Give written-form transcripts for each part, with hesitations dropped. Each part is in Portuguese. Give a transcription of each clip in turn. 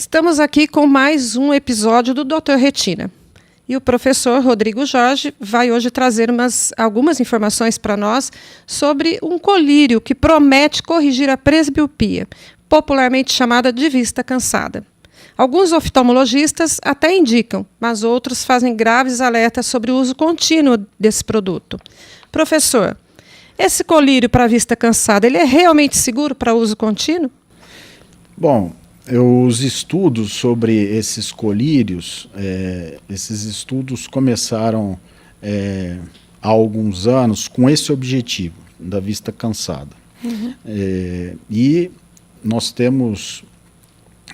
Estamos aqui com mais um episódio do Dr. Retina. E o professor Rodrigo Jorge vai hoje trazer algumas informações para nós sobre um colírio que promete corrigir a presbiopia, popularmente chamada de vista cansada. Alguns oftalmologistas até indicam, mas outros fazem graves alertas sobre o uso contínuo desse produto. Professor, esse colírio para vista cansada, ele é realmente seguro para uso contínuo? Bom, os estudos sobre esses colírios, esses estudos começaram há alguns anos com esse objetivo, da vista cansada. Uhum. E nós temos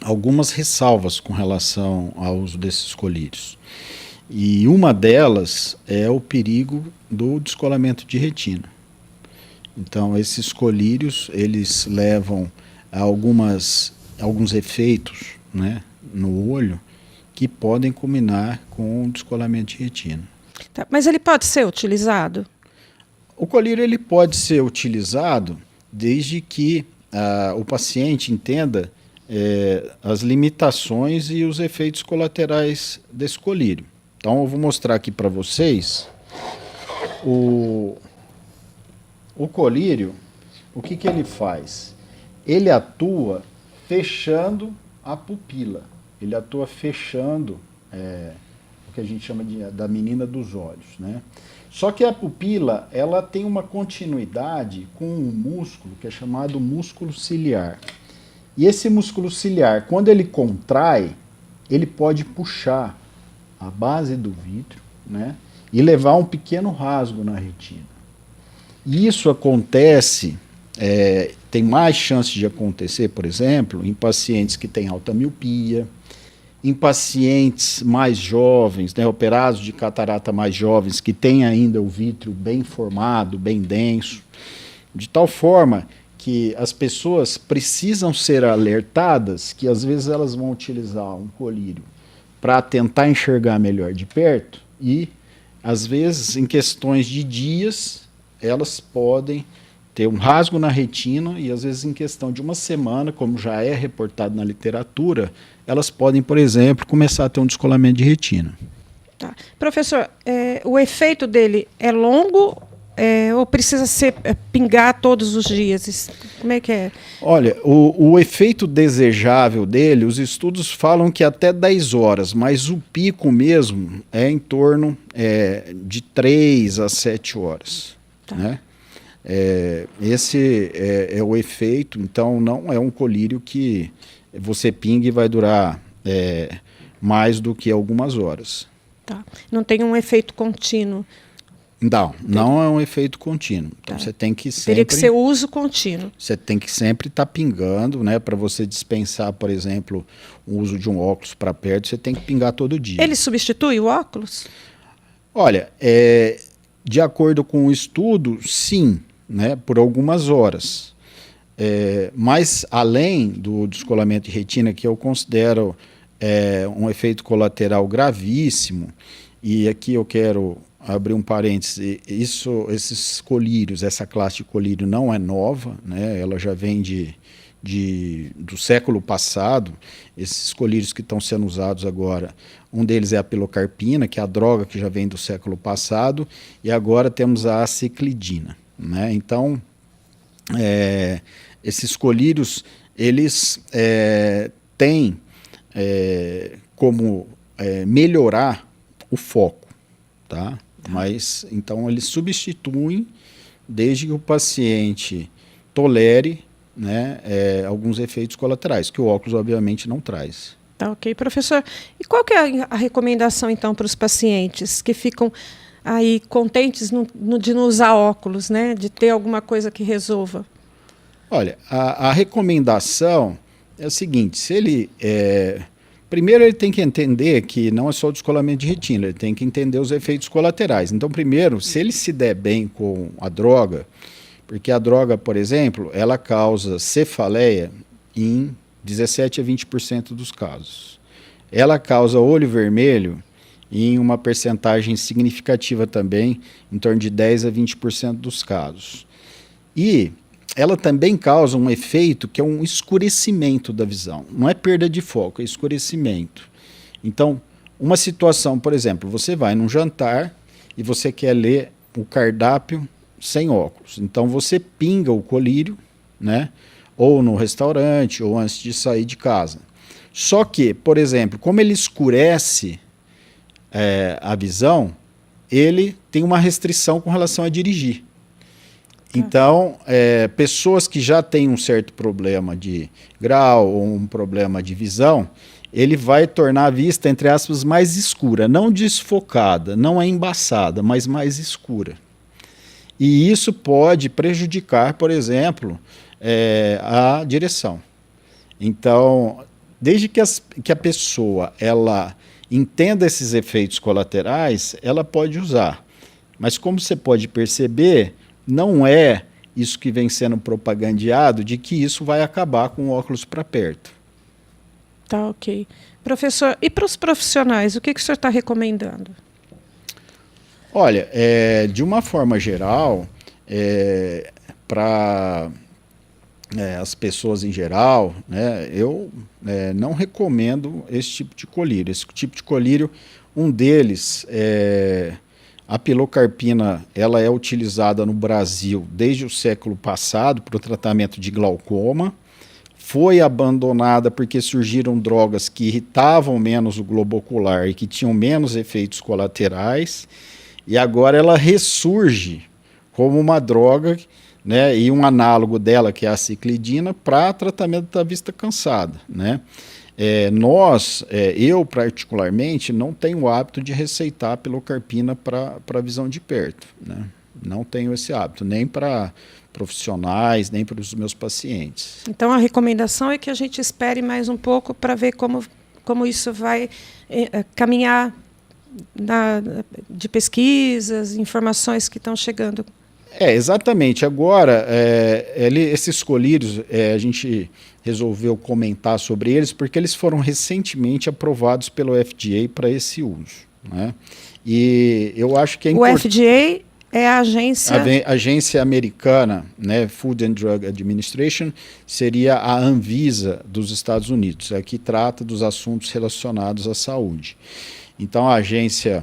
algumas ressalvas com relação ao uso desses colírios. E uma delas é o perigo do descolamento de retina. Então, esses colírios, eles levam a alguns efeitos, né, no olho que podem culminar com o descolamento de retina. Tá, mas ele pode ser utilizado? O colírio ele pode ser utilizado desde que o paciente entenda as limitações e os efeitos colaterais desse colírio. Então eu vou mostrar aqui para vocês o colírio. O que ele faz? Ele atua fechando a pupila, ele atua fechando o que a gente chama da menina dos olhos, né? Só que a pupila, ela tem uma continuidade com um músculo que é chamado músculo ciliar. E esse músculo ciliar, quando ele contrai, ele pode puxar a base do vítreo, né, e levar um pequeno rasgo na retina. Isso acontece, tem mais chance de acontecer, por exemplo, em pacientes que têm alta miopia, em pacientes mais jovens, né, operados de catarata mais jovens, que têm ainda o vítreo bem formado, bem denso, de tal forma que as pessoas precisam ser alertadas que às vezes elas vão utilizar um colírio para tentar enxergar melhor de perto e às vezes em questões de dias elas podem ter um rasgo na retina e às vezes em questão de uma semana, como já é reportado na literatura, elas podem, por exemplo, começar a ter um descolamento de retina. Tá. Professor, o efeito dele é longo ou precisa ser pingar todos os dias? Como é que é? Olha, o efeito desejável dele, os estudos falam que até 10 horas, mas o pico mesmo é em torno de 3 a 7 horas. Tá. Né? Esse é o efeito, então não é um colírio que você pinga e vai durar mais do que algumas horas. Tá. Não tem um efeito contínuo? Não é um efeito contínuo. Então você tem que sempre... Teria que ser uso contínuo. Você tem que sempre estar pingando, né? Para você dispensar, por exemplo, o uso de um óculos para perto, você tem que pingar todo dia. Ele substitui o óculos? Olha, de acordo com o estudo, sim, né? Por algumas horas. Mas além do descolamento de retina, que eu considero um efeito colateral gravíssimo, e aqui eu quero abrir um parêntese, esses colírios, essa classe de colírio não é nova, né? Ela já vem do século passado. Esses colírios que estão sendo usados agora, um deles é a pilocarpina, que é a droga que já vem do século passado, e agora temos a aciclidina, né? Então, esses colírios, eles têm como melhorar o foco, tá? Mas, então, eles substituem desde que o paciente tolere, né, alguns efeitos colaterais, que o óculos, obviamente, não traz. Tá, ok, professor. E qual que é a recomendação, então, para os pacientes que ficam aí contentes de não usar óculos, né, de ter alguma coisa que resolva? Olha, a recomendação é a seguinte, se ele... Primeiro ele tem que entender que não é só o descolamento de retina, ele tem que entender os efeitos colaterais. Então, primeiro, se ele se der bem com a droga, porque a droga, por exemplo, ela causa cefaleia em 17 a 20% dos casos. Ela causa olho vermelho em uma percentagem significativa também, em torno de 10 a 20% dos casos. E ela também causa um efeito que é um escurecimento da visão. Não é perda de foco, é escurecimento. Então, uma situação, por exemplo, você vai num jantar e você quer ler o cardápio sem óculos. Então, você pinga o colírio, né? Ou no restaurante, ou antes de sair de casa. Só que, por exemplo, como ele escurece a visão, ele tem uma restrição com relação a dirigir. Então, pessoas que já têm um certo problema de grau ou um problema de visão, ele vai tornar a vista, entre aspas, mais escura, não desfocada, não é embaçada, mas mais escura. E isso pode prejudicar, por exemplo, a direção. Então, desde que a pessoa ela entenda esses efeitos colaterais, ela pode usar. Mas como você pode perceber, não é isso que vem sendo propagandeado de que isso vai acabar com o óculos para perto. Tá, ok. Professor, e para os profissionais, o que o senhor está recomendando? Olha, de uma forma geral, para as pessoas em geral, né, eu não recomendo esse tipo de colírio. Esse tipo de colírio, um deles a pilocarpina, ela é utilizada no Brasil desde o século passado para o tratamento de glaucoma. Foi abandonada porque surgiram drogas que irritavam menos o globo ocular e que tinham menos efeitos colaterais. E agora ela ressurge como uma droga, né, e um análogo dela, que é a ciclidina, para tratamento da vista cansada, né? Eu particularmente, não tenho o hábito de receitar pilocarpina para visão de perto, né? Não tenho esse hábito, nem para profissionais, nem para os meus pacientes. Então, a recomendação é que a gente espere mais um pouco para ver como isso vai caminhar de pesquisas, informações que estão chegando. Exatamente. Agora, esses colírios, a gente resolveu comentar sobre eles porque eles foram recentemente aprovados pelo FDA para esse uso, né? E eu acho que é importante. O FDA é a agência americana, né, Food and Drug Administration, seria a Anvisa dos Estados Unidos, que trata dos assuntos relacionados à saúde. Então, a Agência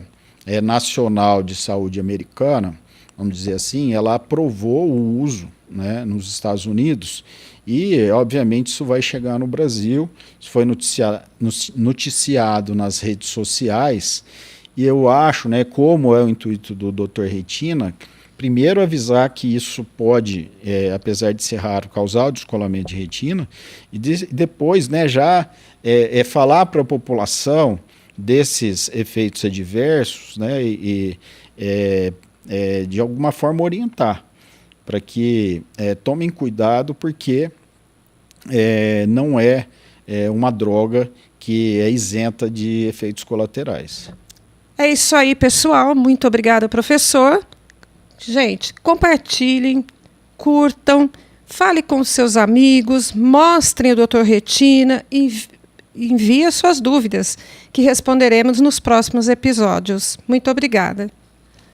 Nacional de Saúde americana, vamos dizer assim, ela aprovou o uso, né, nos Estados Unidos e, obviamente, isso vai chegar no Brasil. Isso foi noticiado nas redes sociais e eu acho, né, como é o intuito do Dr. Retina, primeiro avisar que isso pode, apesar de ser raro, causar o descolamento de retina e depois, né, já falar para a população desses efeitos adversos, né, de alguma forma orientar para que tomem cuidado, porque não é uma droga que é isenta de efeitos colaterais. É isso aí, pessoal. Muito obrigada, professor. Gente, compartilhem, curtam, fale com seus amigos, mostrem o Dr. Retina e envie as suas dúvidas, que responderemos nos próximos episódios. Muito obrigada.